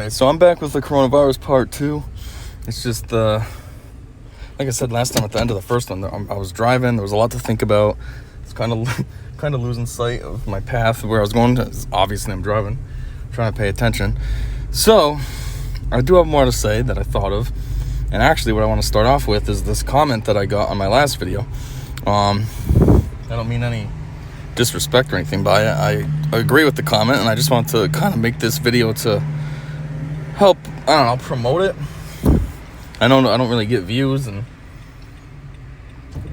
Alright, so I'm back with the coronavirus part 2. It's just, like I said last time at the end of the first one, I was driving, there was a lot to think about. It's kind of losing sight of my path where I was going. Obviously, I'm driving, trying to pay attention. So, I do have more to say that I thought of. And actually, what I want to start off with is this comment that I got on my last video. I don't mean any disrespect or anything by it. I agree with the comment, and I just want to kind of make this video to help, promote it. I don't really get views and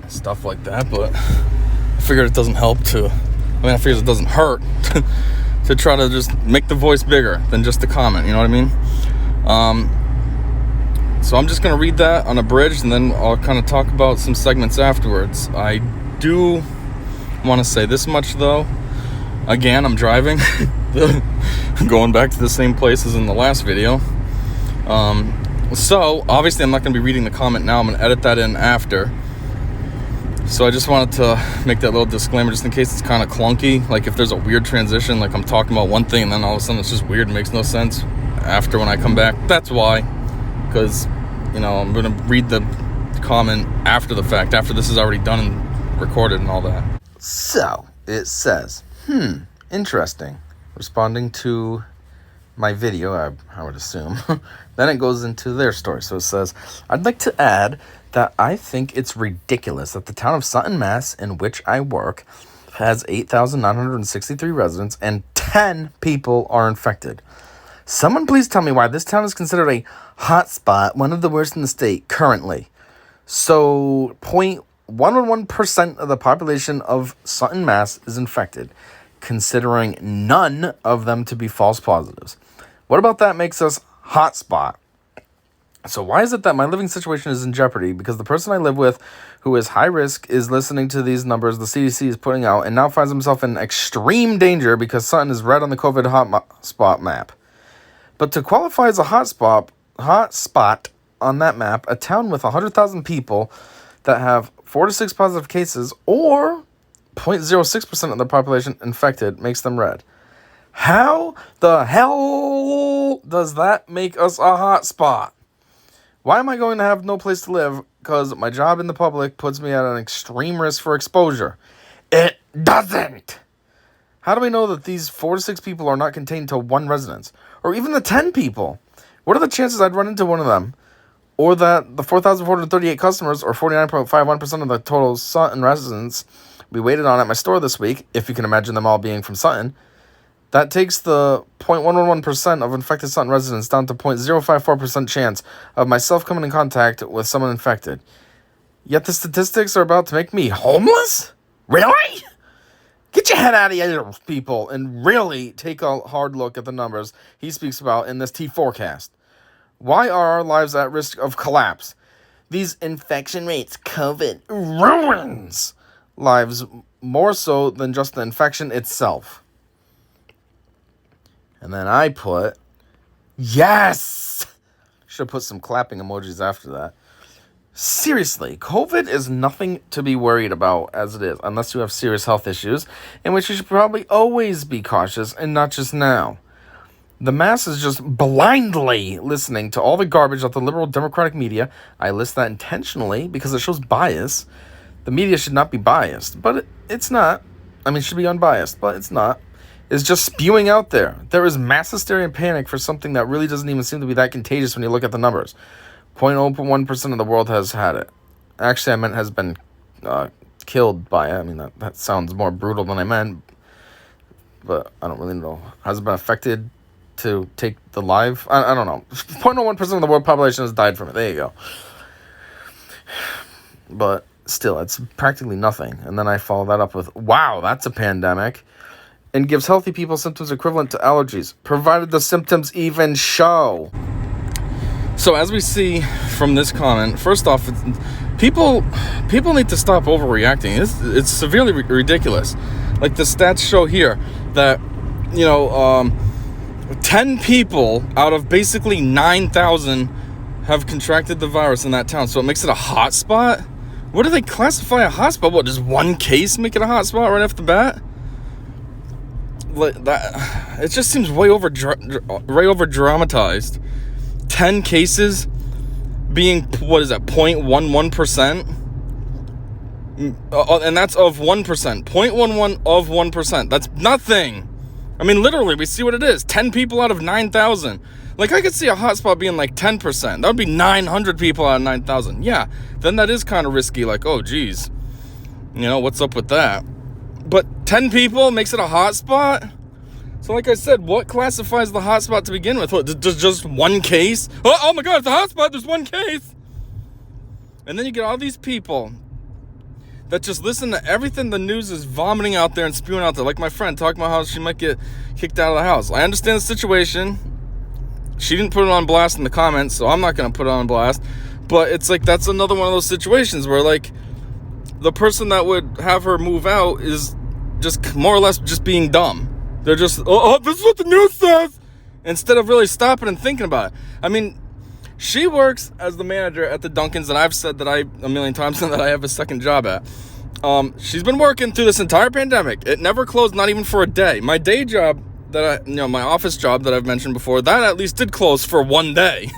stuff like that, but I figured it doesn't help I figured it doesn't hurt to try to just make the voice bigger than just the comment, you know what I mean? So I'm just going to read that unabridged, and then I'll kind of talk about some segments afterwards. I do want to say this much, though. Again, I'm driving, going back to the same place as in the last video. So, obviously, I'm not going to be reading the comment now. I'm going to edit that in after. So I just wanted to make that little disclaimer just in case it's kind of clunky. Like if there's a weird transition, like I'm talking about one thing and then all of a sudden it's just weird and makes no sense after when I come back. That's why. Because, I'm going to read the comment after the fact, after this is already done and recorded and all that. So, it says, interesting. Responding to my video, I would assume. Then it goes into their story. So it says, I'd like to add that I think it's ridiculous that the town of Sutton, Mass., in which I work, has 8,963 residents and 10 people are infected. Someone please tell me why this town is considered a hotspot, one of the worst in the state currently. So 0.111% of the population of Sutton, Mass. is infected, considering none of them to be false positives. What about that makes us hotspot? So why is it that my living situation is in jeopardy? Because the person I live with who is high risk is listening to these numbers the CDC is putting out and now finds himself in extreme danger because Sutton is red on the COVID hotspot map. But to qualify as a hotspot on that map, a town with 100,000 people that have 4 to 6 positive cases or 0.06% of the population infected makes them red. How the hell does that make us a hotspot? Why am I going to have no place to live because my job in the public puts me at an extreme risk for exposure? It doesn't. How do we know that these 4 to 6 people are not contained to one residence? Or even the 10 people? What are the chances I'd run into one of them? Or that the 4,438 customers, or 49.51% of the total Sutton residents we waited on at my store this week, if you can imagine them all being from Sutton, that takes the 0.111% of infected Sutton residents down to 0.054% chance of myself coming in contact with someone infected. Yet the statistics are about to make me homeless? Really? Get your head out of here, people, and really take a hard look at the numbers he speaks about in this T4Cast. Why are our lives at risk of collapse? These infection rates, COVID, ruins lives more so than just the infection itself. And then I put, yes! Should have put some clapping emojis after that. Seriously, COVID is nothing to be worried about as it is, unless you have serious health issues, in which you should probably always be cautious and not just now. The mass is just blindly listening to all the garbage of the liberal democratic media. I list that intentionally because it shows bias. The media should not be biased, but it's not. It should be unbiased, but it's not. It's just spewing out there. There is mass hysteria and panic for something that really doesn't even seem to be that contagious when you look at the numbers. 0.01% of the world has had it. Actually, I meant has been killed by it. That sounds more brutal than I meant, but I don't really know. Has it been affected to take the life? I don't know. 0.01% of the world population has died from it. There you go. But still, it's practically nothing. And then I follow that up with, wow, that's a pandemic. And gives healthy people symptoms equivalent to allergies, provided the symptoms even show. So as we see from this comment, first off, people need to stop overreacting. It's severely ridiculous. Like the stats show here that, 10 people out of basically 9,000 have contracted the virus in that town. So it makes it a hotspot? What do they classify a hotspot? What, does one case make it a hotspot right off the bat? It just seems way over dramatized. 10 cases being, what is that, 0.11%? And that's of 1%. 0.11 of 1%. That's nothing. I mean, literally, we see what it is. 10 people out of 9,000. Like, I could see a hotspot being like 10%. That would be 900 people out of 9,000. Yeah, then that is kind of risky. Like, oh, geez. You know, what's up with that? But 10 people makes it a hotspot? So like I said, what classifies the hotspot to begin with? What, just one case? Oh my God, it's a hotspot. There's one case. And then you get all these people that just listen to everything the news is vomiting out there and spewing out there. Like my friend talking about how she might get kicked out of the house. I understand the situation. She didn't put it on blast in the comments, so I'm not going to put it on blast. But it's like, that's another one of those situations where, like, the person that would have her move out is just more or less just being dumb. They're just, this is what the news says, instead of really stopping and thinking about it. I mean, she works as the manager at the Dunkin's that I've said that a million times that I have a second job at. She's been working through this entire pandemic. It never closed, not even for a day. My day job my office job that I've mentioned before, that at least did close for one day.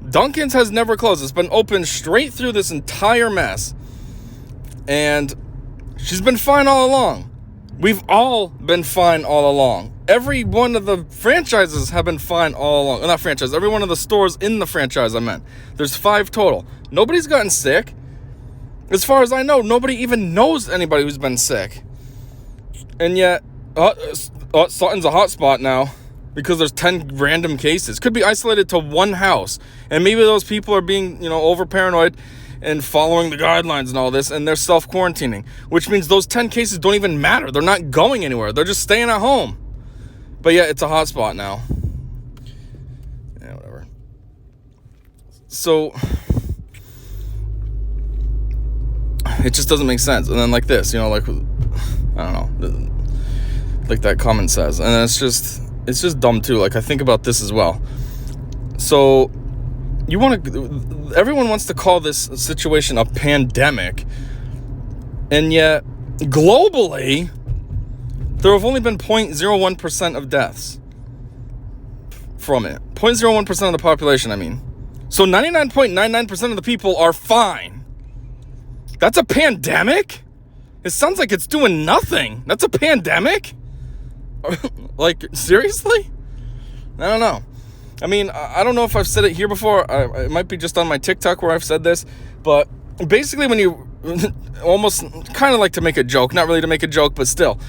Dunkin's has never closed. It's been open straight through this entire mess. And she's been fine all along. We've all been fine all along. Every one of the franchises have been fine all along. Not franchise, every one of the stores in the franchise, I meant. There's 5 total. Nobody's gotten sick. As far as I know, nobody even knows anybody who's been sick. And yet, Sutton's a hot spot now because there's 10 random cases. Could be isolated to one house. And maybe those people are being, over paranoid and following the guidelines and all this, and they're self-quarantining, which means those 10 cases don't even matter. They're not going anywhere. They're just staying at home. But yeah, it's a hot spot now. Yeah, whatever. So it just doesn't make sense. And then like this, like, I don't know, like that comment says. And it's just dumb too. Like, I think about this as well. So everyone wants to call this situation a pandemic, and yet globally there have only been 0.01% of deaths from it. 0.01% of the population, I mean. So 99.99% of the people are fine. That's a pandemic? It sounds like it's doing nothing. That's a pandemic? Like, seriously? I don't know. I mean, I don't know if I've said it here before. It might be just on my TikTok where I've said this. But basically when you almost kind of like to make a joke, not really to make a joke, but still,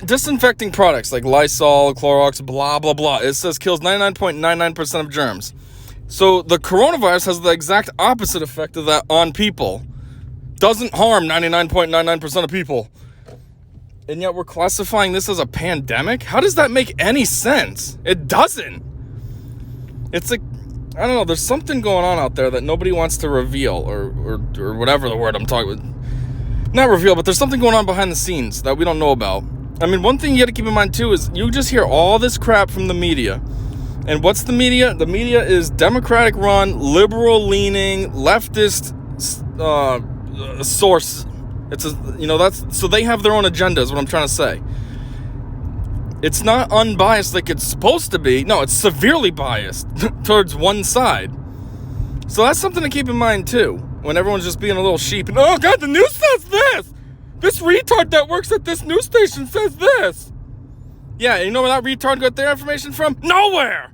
disinfecting products like Lysol, Clorox, blah, blah, blah, it says kills 99.99% of germs. So the coronavirus has the exact opposite effect of that on people. Doesn't harm 99.99% of people. And yet we're classifying this as a pandemic? How does that make any sense? It doesn't. It's like, I don't know, there's something going on out there that nobody wants to reveal, or whatever the word I'm talking about. Not reveal, but there's something going on behind the scenes that we don't know about. I mean, one thing you got to keep in mind too is you just hear all this crap from the media. And what's the media? The media is Democratic run, liberal leaning, leftist source. That's, so they have their own agenda is what I'm trying to say. It's not unbiased like it's supposed to be. No, it's severely biased towards one side. So that's something to keep in mind too, when everyone's just being a little sheep and, oh God, the news says this. This retard that works at this news station says this. Yeah, you know where that retard got their information from? Nowhere.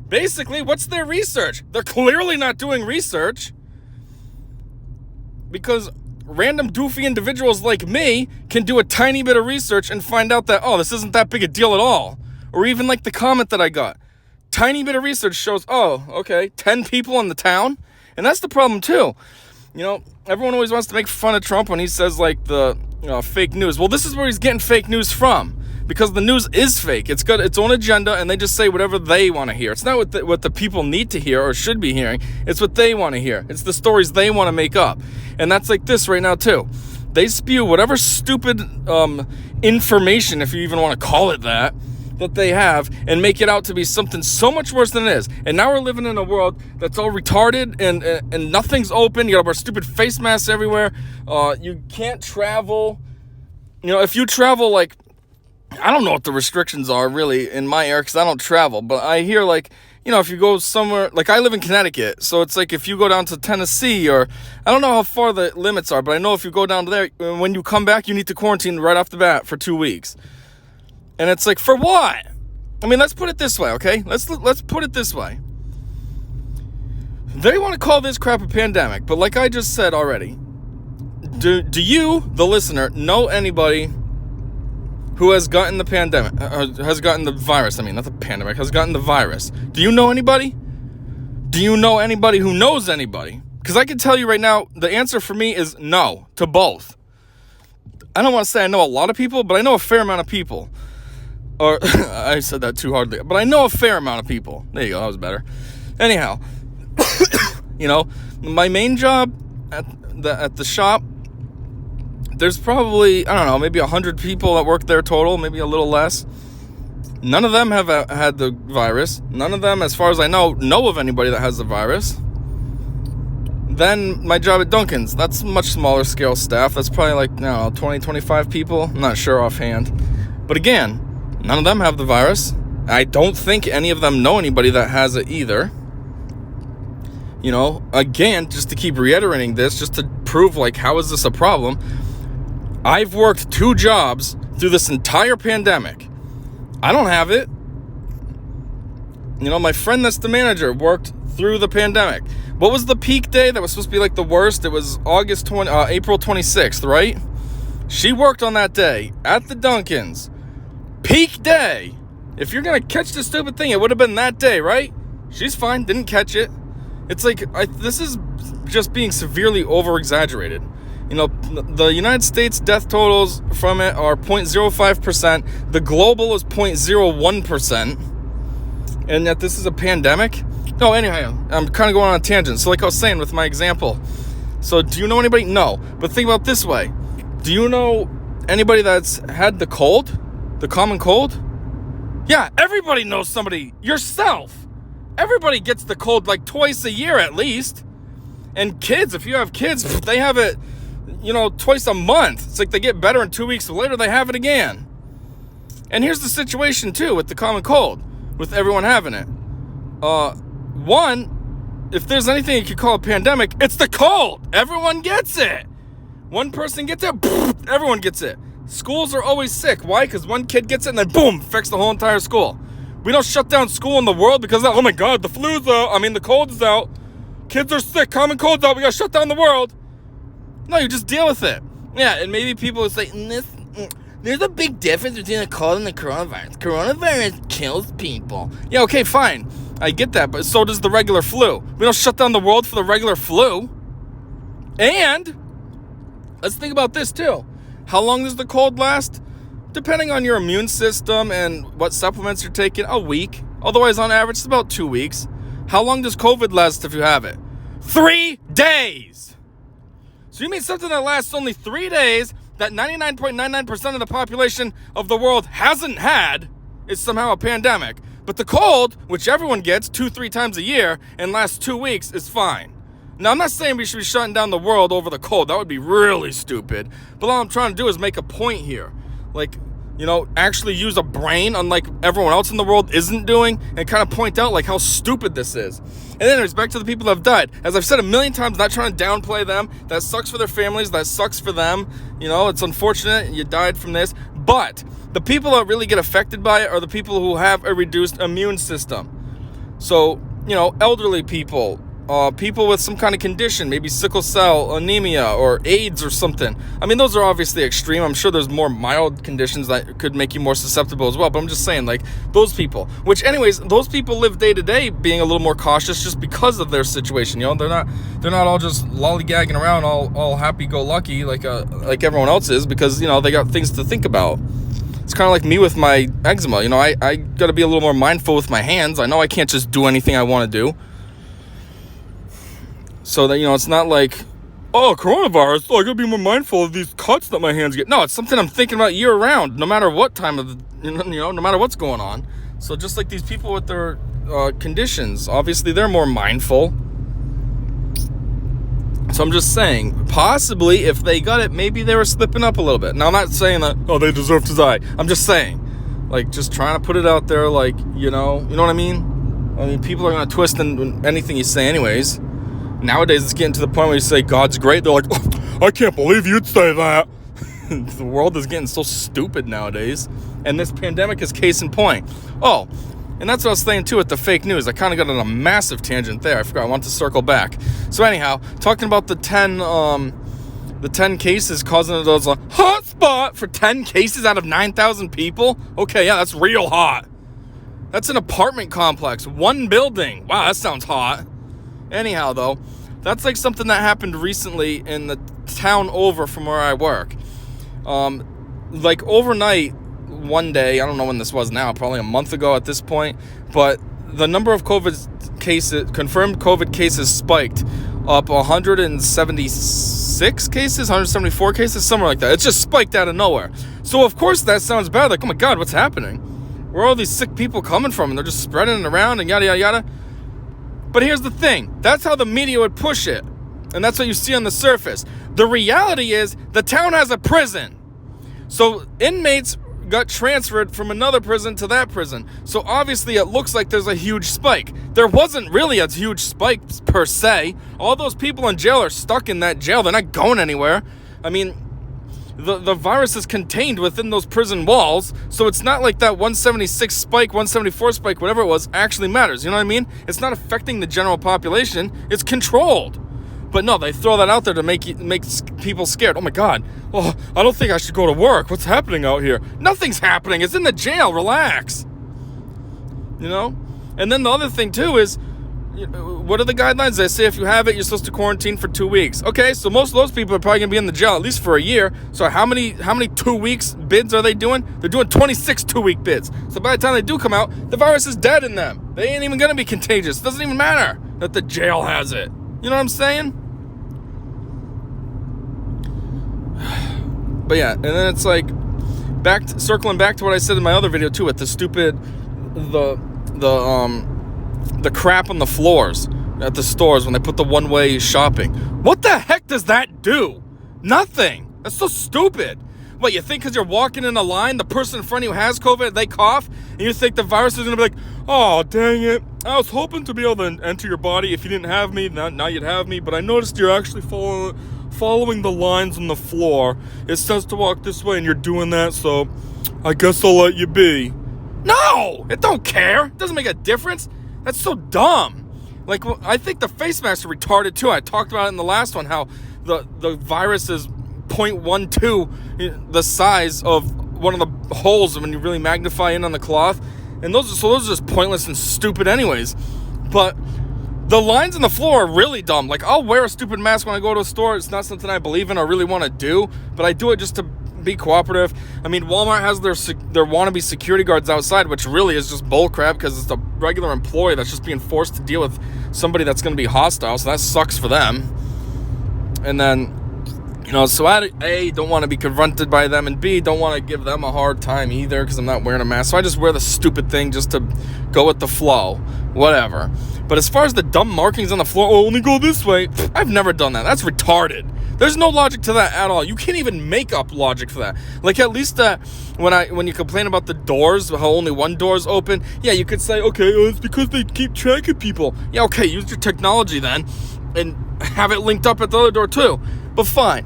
Basically, what's their research? They're clearly not doing research, because random doofy individuals like me can do a tiny bit of research and find out that, oh, this isn't that big a deal at all. Or even like the comment that I got. Tiny bit of research shows, oh, okay, 10 people in the town. And that's the problem too. Everyone always wants to make fun of Trump when he says like the fake news. Well, this is where he's getting fake news from. Because the news is fake. It's got its own agenda, and they just say whatever they want to hear. It's not what the people need to hear or should be hearing. It's what they want to hear. It's the stories they want to make up. And that's like this right now, too. They spew whatever stupid information, if you even want to call it that they have, and make it out to be something so much worse than it is. And now we're living in a world that's all retarded, and nothing's open. You got our stupid face masks everywhere. You can't travel. If you travel, like, I don't know what the restrictions are really in my area because I don't travel, but I hear like, if you go somewhere, like I live in Connecticut, so it's like if you go down to Tennessee, or I don't know how far the limits are, but I know if you go down to there, when you come back, you need to quarantine right off the bat for 2 weeks. And it's like, for what? I mean, let's put it this way, okay? Let's put it this way. They want to call this crap a pandemic, but like I just said already, do you, the listener, know anybody who has gotten the pandemic, has gotten the virus? I mean, not the pandemic, has gotten the virus. Do you know anybody? Do you know anybody who knows anybody? Because I can tell you right now, the answer for me is no to both. I don't want to say I know a lot of people, but I know a fair amount of people. Or, I said that too hardly, but I know a fair amount of people. There you go, that was better. Anyhow, my main job at the shop, there's probably, I don't know, maybe 100 people that work there total, maybe a little less. None of them have had the virus. None of them, as far as I know of anybody that has the virus. Then my job at Dunkin's, that's much smaller scale staff. That's probably like, 20, 25 people. I'm not sure offhand. But again, none of them have the virus. I don't think any of them know anybody that has it either. Again, just to keep reiterating this, just to prove, like, how is this a problem? I've worked 2 jobs through this entire pandemic. I don't have it. My friend that's the manager worked through the pandemic. What was the peak day that was supposed to be like the worst? It was April 26th, right? She worked on that day at the Dunkin's. Peak day. If you're going to catch the stupid thing, it would have been that day, right? She's fine, didn't catch it. It's like, this is just being severely over-exaggerated. The United States death totals from it are 0.05%. The global is 0.01%. And yet this is a pandemic? No, anyhow, I'm kind of going on a tangent. So like I was saying with my example. So do you know anybody? No. But think about it this way. Do you know anybody that's had the cold? The common cold? Yeah, everybody knows somebody. Yourself. Everybody gets the cold like twice a year at least. And kids, if you have kids, they have it, twice a month. It's like they get better and 2 weeks later they have it again. And here's the situation too with the common cold, with everyone having it. One, if there's anything you could call a pandemic, it's the cold. Everyone gets it. One person gets it, everyone gets it. Schools are always sick. Why? Because one kid gets it and then boom, affects the whole entire school. We don't shut down school in the world because oh my God, the flu's out. The cold is out. Kids are sick. Common cold's out. We gotta shut down the world. No, you just deal with it. Yeah, and maybe people would say, there's a big difference between the cold and the coronavirus. Coronavirus kills people. Yeah, okay, fine. I get that, but so does the regular flu. We don't shut down the world for the regular flu. And let's think about this too. How long does the cold last? Depending on your immune system and what supplements you're taking, a week. Otherwise, on average, it's about 2 weeks. How long does COVID last if you have it? 3 days. So you mean something that lasts only 3 days, that 99.99% of the population of the world hasn't had, is somehow a pandemic. But the cold, which everyone gets 2-3 times a year and lasts 2 weeks, is fine. Now, I'm not saying we should be shutting down the world over the cold. That would be really stupid. But all I'm trying to do is make a point here. Like, actually use a brain unlike everyone else in the world isn't doing, and kind of point out like how stupid this is. And then there's back to the people that have died. As I've said a million times, not trying to downplay them. That sucks for their families. That sucks for them. It's unfortunate you died from this. But the people that really get affected by it are the people who have a reduced immune system. So, elderly people, people with some kind of condition, maybe sickle cell, anemia, or AIDS or something. Those are obviously extreme. I'm sure there's more mild conditions that could make you more susceptible as well. But I'm just saying, like, those people. Which, anyways, those people live day to day being a little more cautious just because of their situation. They're not all just lollygagging around, all happy-go-lucky like everyone else is, because they got things to think about. It's kind of like me with my eczema. I got to be a little more mindful with my hands. I know I can't just do anything I want to do. So that, it's not like, oh, coronavirus, I gotta be more mindful of these cuts that my hands get. No, it's something I'm thinking about year round, no matter what time of the, no matter what's going on. So just like these people with their conditions, obviously they're more mindful. So I'm just saying, possibly if they got it, maybe they were slipping up a little bit. Now, I'm not saying that, oh, they deserve to die. I'm just saying, like, just trying to put it out there, like, you know what I mean? I mean, people are going to twist in anything you say anyways. Nowadays, it's getting to the point where you say God's great. They're like, oh, I can't believe you'd say that. The world is getting so stupid nowadays. And this pandemic is case in point. Oh, and that's what I was saying, too, with the fake news. I kind of got on a massive tangent there. I forgot. I want to circle back. So anyhow, talking about the 10 cases causing those hot spot for 10 cases out of 9,000 people. Okay, yeah, that's real hot. That's an apartment complex. One building. Wow, that sounds hot. Anyhow, though, that's like something that happened recently in the town over from where I work. Like overnight, one day, I don't know when this was now, probably a month ago at this point, but the number of confirmed COVID cases spiked up 176 cases, 174 cases, somewhere like that. It just spiked out of nowhere. So of course that sounds bad, like, oh my God, what's happening? Where are all these sick people coming from? And they're just spreading it around and yada, yada, yada. But here's the thing. That's how the media would push it. And that's what you see on the surface. The reality is the town has a prison. So inmates got transferred from another prison to that prison. So obviously it looks like there's a huge spike. There wasn't really a huge spike per se. All those people in jail are stuck in that jail. They're not going anywhere. I mean, the virus is contained within those prison walls. So it's not like that 176 spike, 174 spike, whatever it was, actually matters. You know what I mean? It's not affecting the general population. It's controlled. But no, they throw that out there to make people scared. Oh my God. Oh, I don't think I should go to work. What's happening out here? Nothing's happening. It's in the jail. Relax. You know? And then the other thing too is, what are the guidelines? They say if you have it, you're supposed to quarantine for 2 weeks. Okay, so most of those people are probably going to be in the jail at least for a year. So how many 2 weeks bids are they doing? They're doing 26 2-week bids. So by the time they do come out, the virus is dead in them. They ain't even going to be contagious. It doesn't even matter that the jail has it. You know what I'm saying? But yeah, and then it's like circling back to what I said in my other video too, with the stupid the crap on the floors at the stores when they put the one-way shopping. What the heck does that do? Nothing. That's so stupid. What, you think because you're walking in a line, the person in front of you has COVID, they cough, and you think the virus is going to be like, oh, dang it, I was hoping to be able to enter your body if you didn't have me, now you'd have me, but I noticed you're actually following the lines on the floor. It says to walk this way, and you're doing that, so I guess I'll let you be. No! It don't care. It doesn't make a difference. That's so dumb. Like, I think the face masks are retarded, too. I talked about it in the last one, how the virus is 0.12 the size of one of the holes when you really magnify in on the cloth. And those are just pointless and stupid anyways. But the lines on the floor are really dumb. Like, I'll wear a stupid mask when I go to a store. It's not something I believe in or really want to do, but I do it just to be cooperative. I mean, Walmart has their wannabe security guards outside, which really is just bullcrap because it's a regular employee that's just being forced to deal with somebody that's going to be hostile, so that sucks for them. And then, you know, so I, A, don't want to be confronted by them, and B, don't want to give them a hard time either because I'm not wearing a mask. So I just wear the stupid thing just to go with the flow, whatever. But as far as the dumb markings on the floor, oh, only go this way, I've never done that. That's retarded. There's no logic to that at all. You can't even make up logic for that. Like, at least when you complain about the doors, how only one door is open, yeah, you could say, okay, it's because they keep track of people. Yeah, okay, use your technology then and have it linked up at the other door too. But fine.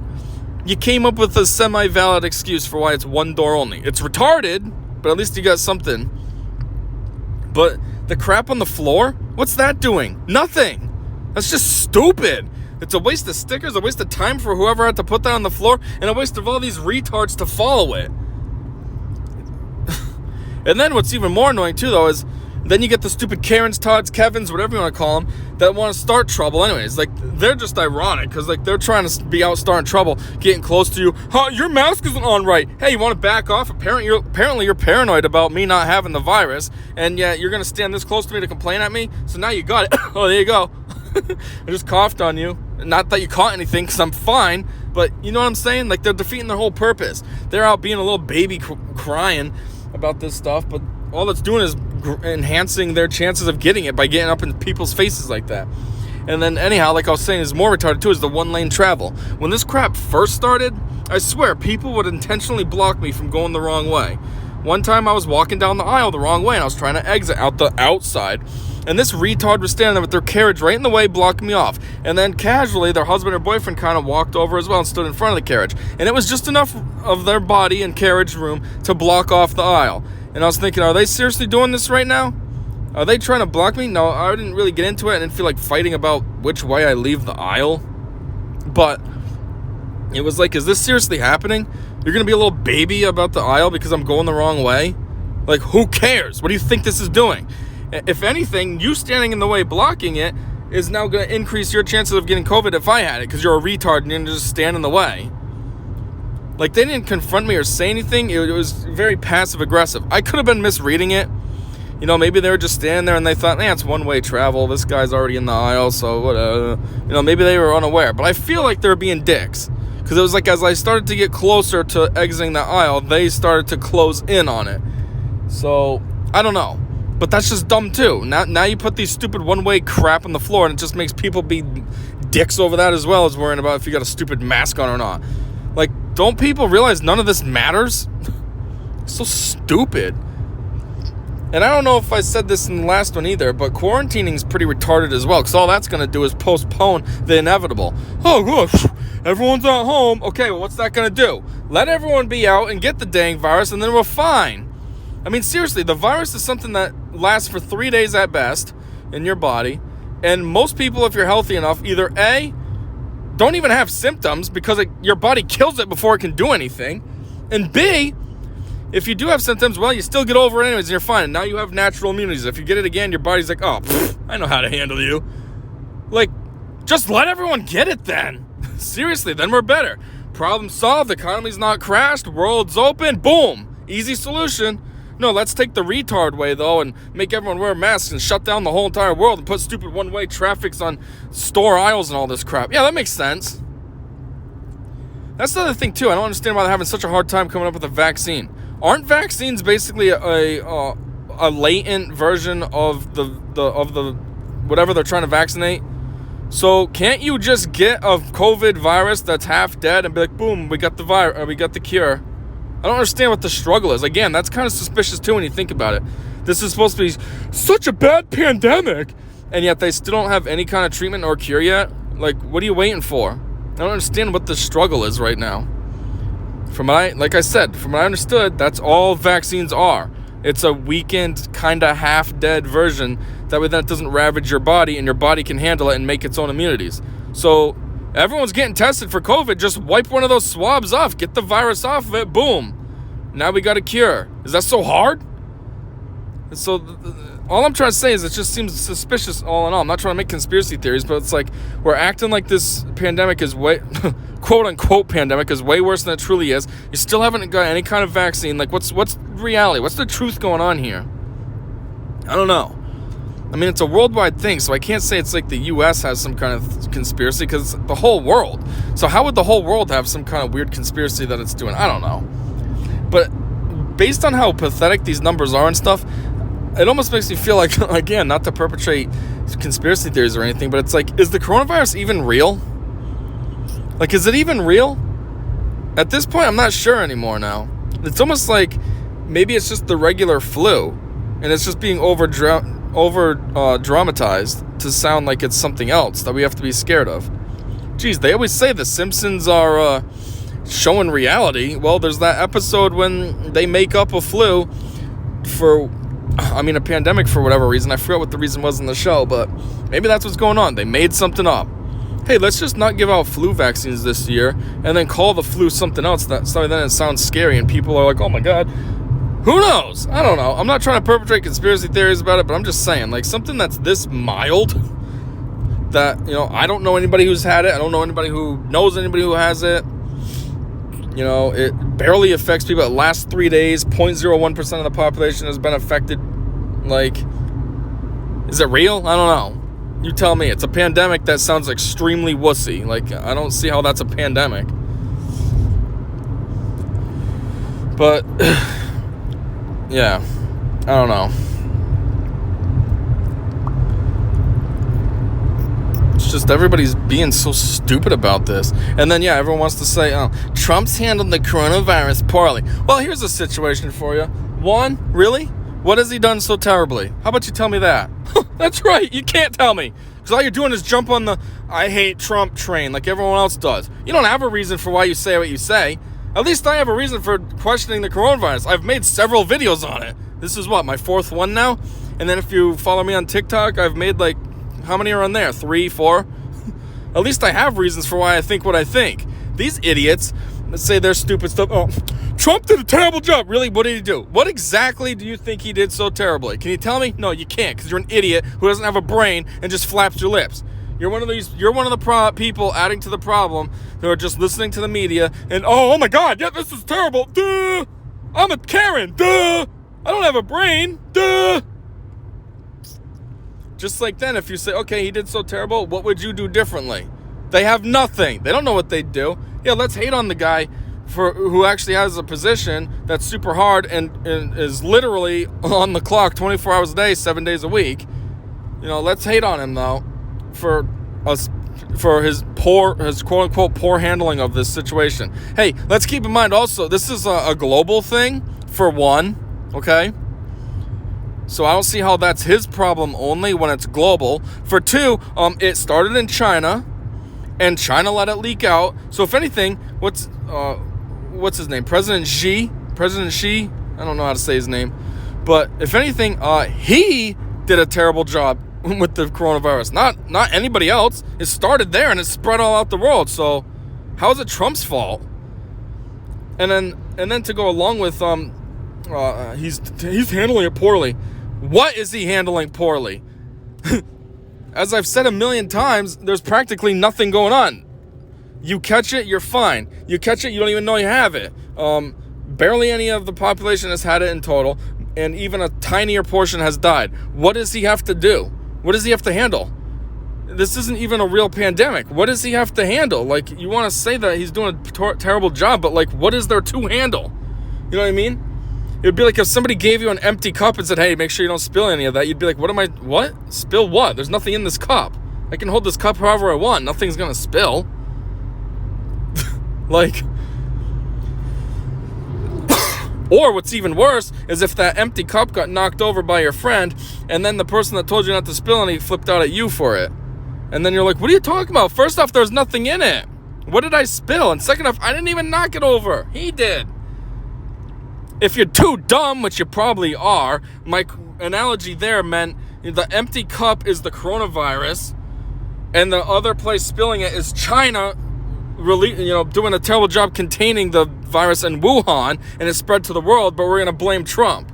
You came up with a semi-valid excuse for why it's one door only. It's retarded, but at least you got something. But the crap on the floor? What's that doing? Nothing. That's just stupid. It's a waste of stickers, a waste of time for whoever had to put that on the floor, and a waste of all these retards to follow it. And then what's even more annoying too, though, is then you get the stupid Karens, Todds, Kevins, whatever you want to call them, that want to start trouble anyways. Like, they're just ironic, because, like, they're trying to be out starting trouble, getting close to you. Huh, your mask isn't on right. Hey, you want to back off? Apparently you're paranoid about me not having the virus, and yeah, you're going to stand this close to me to complain at me? So now you got it. Oh, there you go. I just coughed on you. Not that you caught anything, because I'm fine, but you know what I'm saying? Like, they're defeating their whole purpose. They're out being a little baby crying about this stuff, but all it's doing is enhancing their chances of getting it by getting up in people's faces like that. And then anyhow, like I was saying, is more retarded too, is the 1-lane travel. When this crap first started, I swear, people would intentionally block me from going the wrong way. One time I was walking down the aisle the wrong way, and I was trying to exit out the outside, and this retard was standing there with their carriage right in the way, blocking me off. And then casually, their husband or boyfriend kind of walked over as well and stood in front of the carriage. And it was just enough of their body and carriage room to block off the aisle. And I was thinking, are they seriously doing this right now? Are they trying to block me? No, I didn't really get into it. I didn't feel like fighting about which way I leave the aisle. But it was like, is this seriously happening? You're going to be a little baby about the aisle because I'm going the wrong way? Like, who cares? What do you think this is doing? If anything, you standing in the way blocking it is now going to increase your chances of getting COVID if I had it, because you're a retard and you didn't just stand in the way. Like, they didn't confront me or say anything. It was very passive-aggressive. I could have been misreading it. You know, maybe they were just standing there and they thought, it's one-way travel. This guy's already in the aisle, so whatever. You know, maybe they were unaware. But I feel like they were being dicks. Because it was like as I started to get closer to exiting the aisle, they started to close in on it. So, I don't know. But that's just dumb too. Now you put these stupid one-way crap on the floor, and it just makes people be dicks over that as well as worrying about if you got a stupid mask on or not. Like, don't people realize none of this matters? So stupid. And I don't know if I said this in the last one either, but quarantining is pretty retarded as well, because all that's going to do is postpone the inevitable. Oh, gosh, everyone's at home. Okay, well, what's that going to do? Let everyone be out and get the dang virus, and then we're fine. I mean, seriously, the virus is something that lasts for 3 days at best in your body. And most people, if you're healthy enough, either A, don't even have symptoms because your body kills it before it can do anything. And B, if you do have symptoms, well, you still get over it anyways and you're fine. And now you have natural immunities. If you get it again, your body's like, oh, I know how to handle you. Like, just let everyone get it then. Seriously, then we're better. Problem solved. The economy's not crashed. World's open. Boom. Easy solution. No, let's take the retard way, though, and make everyone wear masks and shut down the whole entire world and put stupid one-way traffics on store aisles and all this crap. Yeah, that makes sense. That's the other thing, too. I don't understand why they're having such a hard time coming up with a vaccine. Aren't vaccines basically a latent version of the whatever they're trying to vaccinate? So can't you just get a COVID virus that's half dead and be like, boom, we got the cure? I don't understand what the struggle is. Again, that's kind of suspicious too when you think about it. This is supposed to be such a bad pandemic, and yet they still don't have any kind of treatment or cure yet. Like, what are you waiting for? I don't understand what the struggle is right now. From what I understood, that's all vaccines are. It's a weakened, kind of half-dead version. That way then it doesn't ravage your body, and your body can handle it and make its own immunities. So everyone's getting tested for COVID. Just wipe one of those swabs off. Get the virus off of it. Boom. Now we got a cure. Is that so hard? So all I'm trying to say is it just seems suspicious all in all. I'm not trying to make conspiracy theories, but it's like we're acting like this pandemic is way, quote-unquote pandemic, is way worse than it truly is. You still haven't got any kind of vaccine. Like, what's reality? What's the truth going on here? I don't know. I mean, it's a worldwide thing, so I can't say it's like the U.S. has some kind of conspiracy, because it's the whole world. So how would the whole world have some kind of weird conspiracy that it's doing? I don't know. But based on how pathetic these numbers are and stuff, it almost makes me feel like, again, not to perpetrate conspiracy theories or anything, but it's like, is the coronavirus even real? Like, is it even real? At this point, I'm not sure anymore now. It's almost like maybe it's just the regular flu, and it's just being over dramatized to sound like it's something else that we have to be scared of. Geez, they always say the Simpsons are showing reality. Well, there's that episode when they make up a flu a pandemic for whatever reason. I forgot what the reason was in the show, but maybe that's what's going on. They made something up. Hey, let's just not give out flu vaccines this year and then call the flu something else. So then it sounds scary and people are like, oh my God. Who knows? I don't know. I'm not trying to perpetrate conspiracy theories about it, but I'm just saying, like, something that's this mild that, I don't know anybody who's had it. I don't know anybody who knows anybody who has it. It barely affects people. It lasts 3 days. 0.01% of the population has been affected. Like, is it real? I don't know. You tell me. It's a pandemic that sounds extremely wussy. Like, I don't see how that's a pandemic. But yeah, I don't know. It's just everybody's being so stupid about this. And then, yeah, everyone wants to say, oh, Trump's handled the coronavirus poorly. Well, here's a situation for you. One, really? What has he done so terribly? How about you tell me that? That's right, you can't tell me. Because all you're doing is jump on the I hate Trump train like everyone else does. You don't have a reason for why you say what you say. At least I have a reason for questioning the coronavirus. I've made several videos on it. This is what, my 4th one now? And then if you follow me on TikTok, I've made like, how many are on there? 3, 4? At least I have reasons for why I think what I think. These idiots say their stupid stuff. Oh, Trump did a terrible job. Really? What did he do? What exactly do you think he did so terribly? Can you tell me? No, you can't, because you're an idiot who doesn't have a brain and just flaps your lips. You're one of the people adding to the problem who are just listening to the media and, oh my God, yeah, this is terrible. Duh. I'm a Karen. Duh. I don't have a brain. Duh. Just like then, if you say, okay, he did so terrible, what would you do differently? They have nothing. They don't know what they'd do. Yeah, let's hate on the guy who actually has a position that's super hard and is literally on the clock 24 hours a day, 7 days a week. You know, let's hate on him, though, for his quote-unquote poor handling of this situation. Hey, let's keep in mind also, this is a global thing, for one, okay? So I don't see how that's his problem only when it's global. For two, it started in China, and China let it leak out. So if anything, what's his name? President Xi? I don't know how to say his name. But if anything, he did a terrible job with the coronavirus. Not anybody else. It started there and it spread all out the world. So how is it Trump's fault? And then to go along with he's handling it poorly. What is he handling poorly? As I've said a million times, there's practically nothing going on. You catch it, you're fine. You catch it, you don't even know you have it. Barely any of the population has had it in total, and even a tinier portion has died. What does he have to do? What does he have to handle? This isn't even a real pandemic. What does he have to handle? Like, you want to say that he's doing a terrible job, but like, what is there to handle? You know what I mean? It would be like if somebody gave you an empty cup and said, hey, make sure you don't spill any of that. You'd be like, what? Spill what? There's nothing in this cup. I can hold this cup however I want. Nothing's going to spill. Like, or what's even worse is if that empty cup got knocked over by your friend and then the person that told you not to spill any flipped out at you for it. And then you're like, what are you talking about? First off, there's nothing in it. What did I spill? And second off, I didn't even knock it over. He did. If you're too dumb, which you probably are, my analogy there meant the empty cup is the coronavirus, and the other place spilling it is China, really, doing a terrible job containing the virus in Wuhan, and it spread to the world. But we're gonna blame Trump.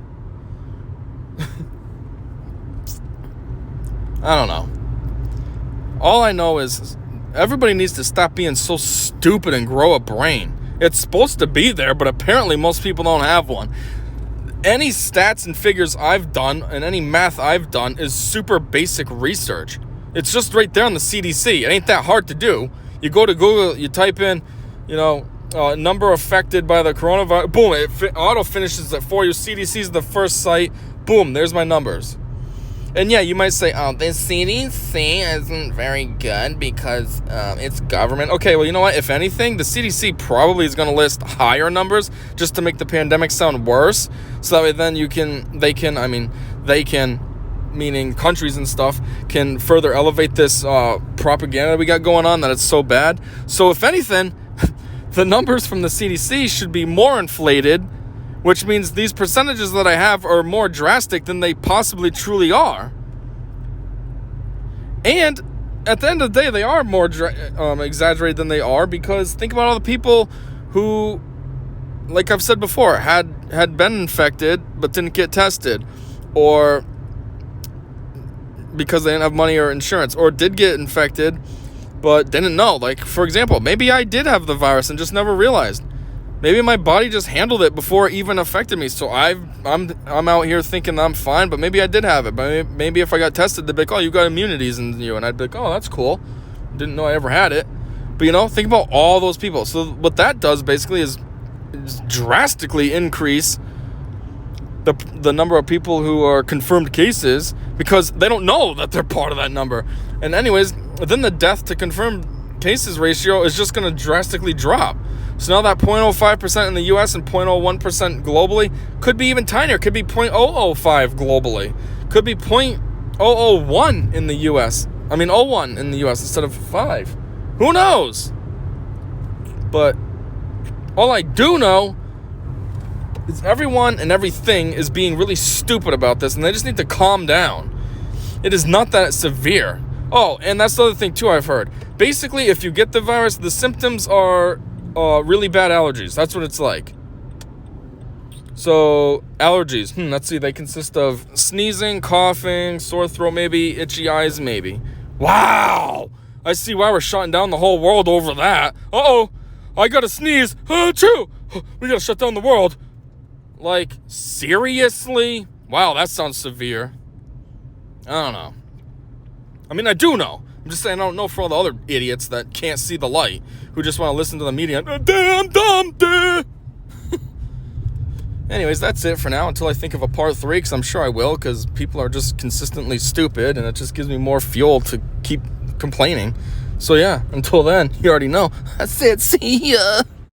I don't know. All I know is everybody needs to stop being so stupid and grow a brain. It's supposed to be there, but apparently most people don't have one. Any stats and figures I've done and any math I've done is super basic research. It's just right there on the CDC. It ain't that hard to do. You go to Google, you type in, number affected by the coronavirus. Boom, it auto finishes it for you. CDC is the first site. Boom, there's my numbers. And yeah, you might say, oh, the CDC isn't very good because it's government. Okay, well, you know what? If anything, the CDC probably is going to list higher numbers just to make the pandemic sound worse. So that way then they can, meaning countries and stuff, can further elevate this propaganda we got going on that it's so bad. So if anything, the numbers from the CDC should be more inflated, which means these percentages that I have are more drastic than they possibly truly are. And at the end of the day, they are more exaggerated than they are, because think about all the people who, like I've said before, had been infected but didn't get tested, or because they didn't have money or insurance, or did get infected but didn't know. Like, for example, maybe I did have the virus and just never realized. Maybe my body just handled it before it even affected me. So I'm out here thinking I'm fine, but maybe I did have it. But maybe if I got tested, they'd be like, oh, you got immunities in you. And I'd be like, oh, that's cool. Didn't know I ever had it. But, think about all those people. So what that does basically is drastically increase the number of people who are confirmed cases, because they don't know that they're part of that number. And anyways, then the death to confirmed cases ratio is just going to drastically drop. So now that 0.05% in the US and 0.01% globally could be even tinier. Could be 0.005 globally. Could be 0.001 in the US. 0.1 in the US instead of 5. Who knows? But all I do know is everyone and everything is being really stupid about this, and they just need to calm down. It is not that severe. Oh, and that's the other thing too I've heard. Basically, if you get the virus, the symptoms are really bad allergies. That's what it's like. So, allergies. Let's see. They consist of sneezing, coughing, sore throat maybe, itchy eyes maybe. Wow! I see why we're shutting down the whole world over that. Uh-oh! I gotta sneeze. Achoo! We gotta shut down the world. Like, seriously? Wow, that sounds severe. I don't know. I do know. I'm just saying I don't know for all the other idiots that can't see the light, who just want to listen to the media. Damn dumb. Anyways, that's it for now until I think of a part 3, because I'm sure I will, because people are just consistently stupid, and it just gives me more fuel to keep complaining. So yeah, until then, you already know. That's it. See ya.